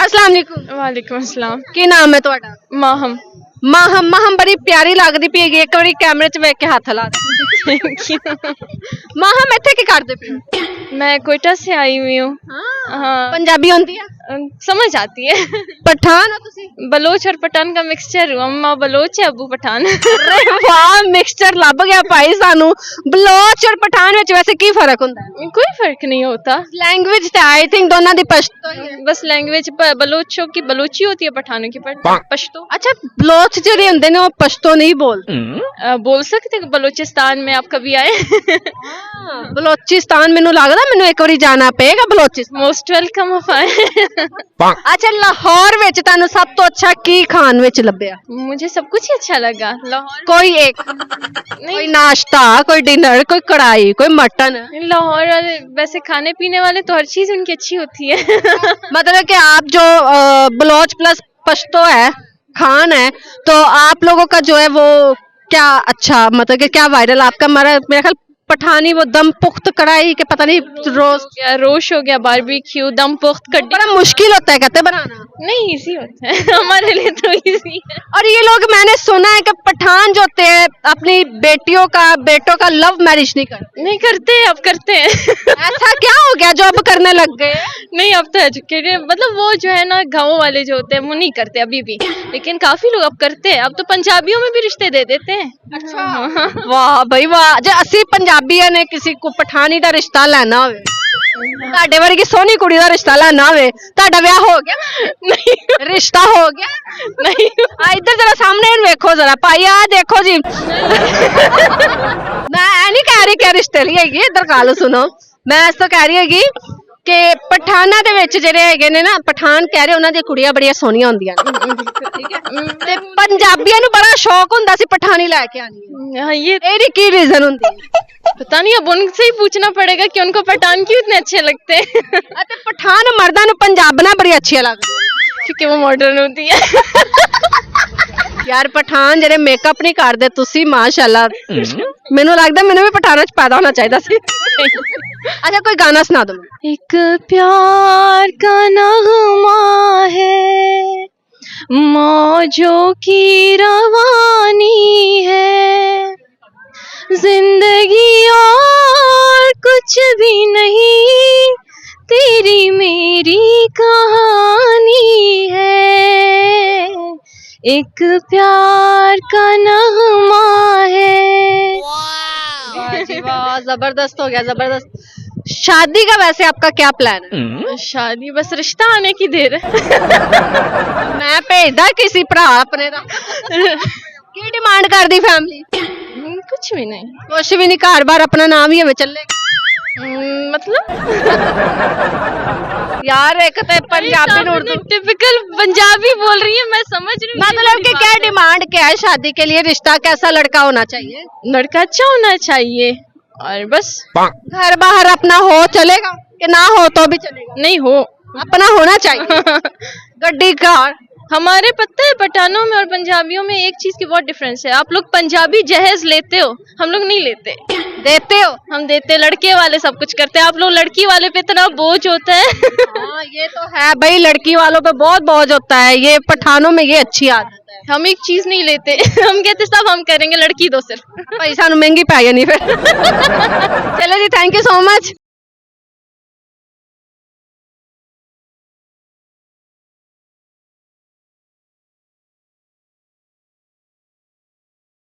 अस्सलाम वालेकुम। वालेकुम अस्सलाम। की नाम है ਤੁਹਾਡਾ? माहम। ਮਾਹਮ ਮਾਹਮ ਬੜੀ ਪਿਆਰੀ ਲੱਗਦੀ ਪਈ ਹੈਗੀ ਇੱਕ ਵਾਰੀ ਕੈਮਰੇ 'ਚ ਵੇਖ ਕੇ ਹੱਥ ਲਾ ਦੇ थैंक यू। ਮਾਹਮ ਇੱਥੇ ਕੀ ਕਰਦੇ ਪਏ ਹੋ? मैं कोयटा से आई हुई हूँ। हाँ, ਪੰਜਾਬੀ ਆਉਂਦੀ ਆ? समझ आती है। ਪਠਾਨ ਹੋ ਤੁਸੀਂ? बलोच और पठान का मिक्सचर हूँ। अम्मा बलोच है, अबू पठान। ਅਰੇ ਵਾਹ ਮਿਕਸਚਰ ਲੱਭ ਗਿਆ ਭਾਈ ਸਾਨੂੰ। ਬਲੋਚ ਔਰ ਪਠਾਨ ਵਿੱਚ ਵੈਸੇ ਕੀ ਫਰਕ ਹੁੰਦਾ ਹੈ? कोई फर्क नहीं होता, ਲੈਂਗੁਏਜ ਤਾਂ ਆਈ ਥਿੰਕ ਦੋਨਾਂ ਦੀ ਪਸ਼ਤੋ ਹੀ ਹੈ। बस लैंग्वेज बलोचों की बलोची होती है, पठानों की पश्तो। ਅੱਛਾ ਬਲੋਚ ਜਿਹੜੇ ਹੁੰਦੇ ਨੇ ਉਹ ਪਸ਼ਤੋ ਨਹੀਂ ਬੋਲਦੇ। बोल सकते हैं बलोचिस्तान में आप कभी आए? ਬਲੋਚਿਸਤਾਨ ਮੈਨੂੰ ਲੱਗਦਾ ਮੈਨੂੰ ਇੱਕ ਵਾਰੀ ਜਾਣਾ ਪਏਗਾ ਬਲੋਚਿਸਤਾਨ। मोस्ट वेलकम ऑफ आए। ਅੱਛਾ ਲਾਹੌਰ ਵਿੱਚ ਤੁਹਾਨੂੰ ਸਭ ਤੋਂ ਅੱਛਾ ਕੀ ਖਾਣ ਵਿੱਚ ਲੱਭਿਆ? मुझे सब कुछ ही अच्छा लगा लाहौर। कोई एक कोई नाश्ता कोई डिनर कोई कढ़ाई कोई मटन लाहौर वाले वैसे खाने पीने वाले तो हर चीज उनकी अच्छी होती है। मतलब कि आप जो बलोच प्लस पश्तो है खान है तो आप लोगों का जो है वो क्या अच्छा मतलब कि क्या वायरल आपका मेरा ख्याल पठानी वो दम पुख्त कढ़ाई के पता नहीं रोश हो गया, बारबेक्यू, दम पुख्त कड्डी। बड़ा मुश्किल होता है कहते बनाना। नहीं, इजी होता है हमारे लिए तो इजी है। और ये लोग मैंने सुना है कि पठान जो होते हैं अपनी बेटों का लव मैरिज नहीं करते। नहीं करते, अब करते हैं। ऐसा क्या हो गया जो अब करने लग गए? नहीं, अब तो एजुकेटेड मतलब वो जो है ना गाँव वाले जो होते हैं वो नहीं करते अभी भी, लेकिन काफी लोग अब करते हैं। अब तो पंजाबियों में भी रिश्ते दे देते हैं। अच्छा वाह भाई वाह। जे ਅਸੀਂ ਪੰਜਾਬੀਆਂ ਨੇ ਕਿਸੇ ਕੋ ਪਠਾਨੀ ਦਾ ਰਿਸ਼ਤਾ ਲੈਣਾ ਹੋਵੇ ਤੁਹਾਡੇ ਵਰਗੀ ਸੋਹਣੀ ਕੁੜੀ ਦਾ ਰਿਸ਼ਤਾ ਲੈਣਾ ਹੋਵੇ ਤੁਹਾਡਾ ਵਿਆਹ ਹੋ ਗਿਆ? नहीं, ਰਿਸ਼ਤਾ ਹੋ ਗਿਆ? नहीं। ਆ ਇੱਧਰ ਜਰਾ ਸਾਹਮਣੇ ਨੂੰ ਵੇਖੋ ਜਰਾ ਭਾਈ ਆ ਦੇਖੋ ਜੀ ਮੈਂ ਇਹ ਨਹੀਂ ਕਹਿ ਰਹੀ ਕਿ ਰਿਸ਼ਤੇ ਲਈ ਹੈਗੀ ਇੱਧਰ ਗੱਲ ਸੁਣੋ ਮੈਂ ਇਸ ਤੋਂ ਕਹਿ ਰਹੀ ਹੈਗੀ ਕਿ ਪਠਾਨਾਂ ਦੇ ਵਿੱਚ ਜਿਹੜੇ ਹੈਗੇ ਨੇ ਨਾ ਪਠਾਨ ਕਹਿ ਰਹੇ ਉਹਨਾਂ ਦੀਆਂ ਕੁੜੀਆਂ ਬੜੀਆਂ ਸੋਹਣੀਆਂ ਹੁੰਦੀਆਂ ਨੇ ਠੀਕ ਹੈ ਤੇ ਪੰਜਾਬੀਆਂ ਨੂੰ ਬੜਾ ਸ਼ੌਕ ਹੁੰਦਾ ਸੀ ਪਠਾਨੀ ਲੈ ਕੇ ਆਣੀ हाँ, ये ਇਹਦੀ ਕੀ ਰੀਜ਼ਨ ਹੁੰਦੀ ਹੈ? पता नहीं, अब उनसे ही पूछना पड़ेगा कि उनको पठान क्यों इतने अच्छे लगते हैं। ਅਤੇ ਪਠਾਨ ਮਰਦਾਂ ਨੂੰ ਪੰਜਾਬਣਾ ਬੜੀ ਅੱਛੀਆਂ ਲੱਗਦੀਆਂ क्योंकि वो मॉडर्न होती है। ਯਾਰ ਪਠਾਨ ਜਿਹੜੇ ਮੇਕਅਪ ਨਹੀਂ ਕਰਦੇ ਤੁਸੀਂ ਮਾਸ਼ਾਅੱਲਾ ਮੈਨੂੰ ਲੱਗਦਾ ਮੈਨੂੰ ਵੀ ਪਠਾਨਾਂ 'ਚ ਪੈਦਾ ਹੋਣਾ ਚਾਹੀਦਾ ਸੀ। अच्छा कोई गाना सुना दो। एक प्यार का नगमा है, मौजों की रवानी है, जिंदगी और कुछ भी नहीं, तेरी मेरी कहानी है, एक प्यार का नगमा है। वाह जी वाह जबरदस्त हो गया जबरदस्त। शादी का वैसे आपका क्या प्लान है? शादी बस रिश्ता आने की देर है। मैं भेजदा किसी भरा अपने दा की डिमांड करदी फैमिली? कुछ भी नहीं। कुछ भी नहीं घर बार अपना नाम ही हमें चले मतलब यार एक तो पंजाबी और उर्दू टिपिकल पंजाबी बोल रही है, मैं समझ रही हूँ। मतलब कि क्या डिमांड क्या है शादी के लिए? रिश्ता कैसा लड़का होना चाहिए? लड़का अच्छा होना चाहिए और बस घर बाहर अपना हो चलेगा कि ना हो तो भी चलेगा? नहीं हो, अपना होना चाहिए। गड्डी कार हमारे पता है पठानों में और पंजाबियों में एक चीज की बहुत डिफरेंस है। आप लोग पंजाबी जहेज लेते हो, हम लोग नहीं लेते। देते हो? हम देते, लड़के वाले सब कुछ करते हैं, आप लोग लड़की वाले पे इतना बोझ होता है। हाँ ये तो है भाई, लड़की वालों पे बहुत बोझ होता है, ये पठानों में ये अच्छी आदत है। हम एक चीज नहीं लेते। हम कहते सब हम करेंगे, लड़की दो सिर्फ। पैसा महंगी पै गई नहीं फिर। चलो जी, थैंक यू सो मच।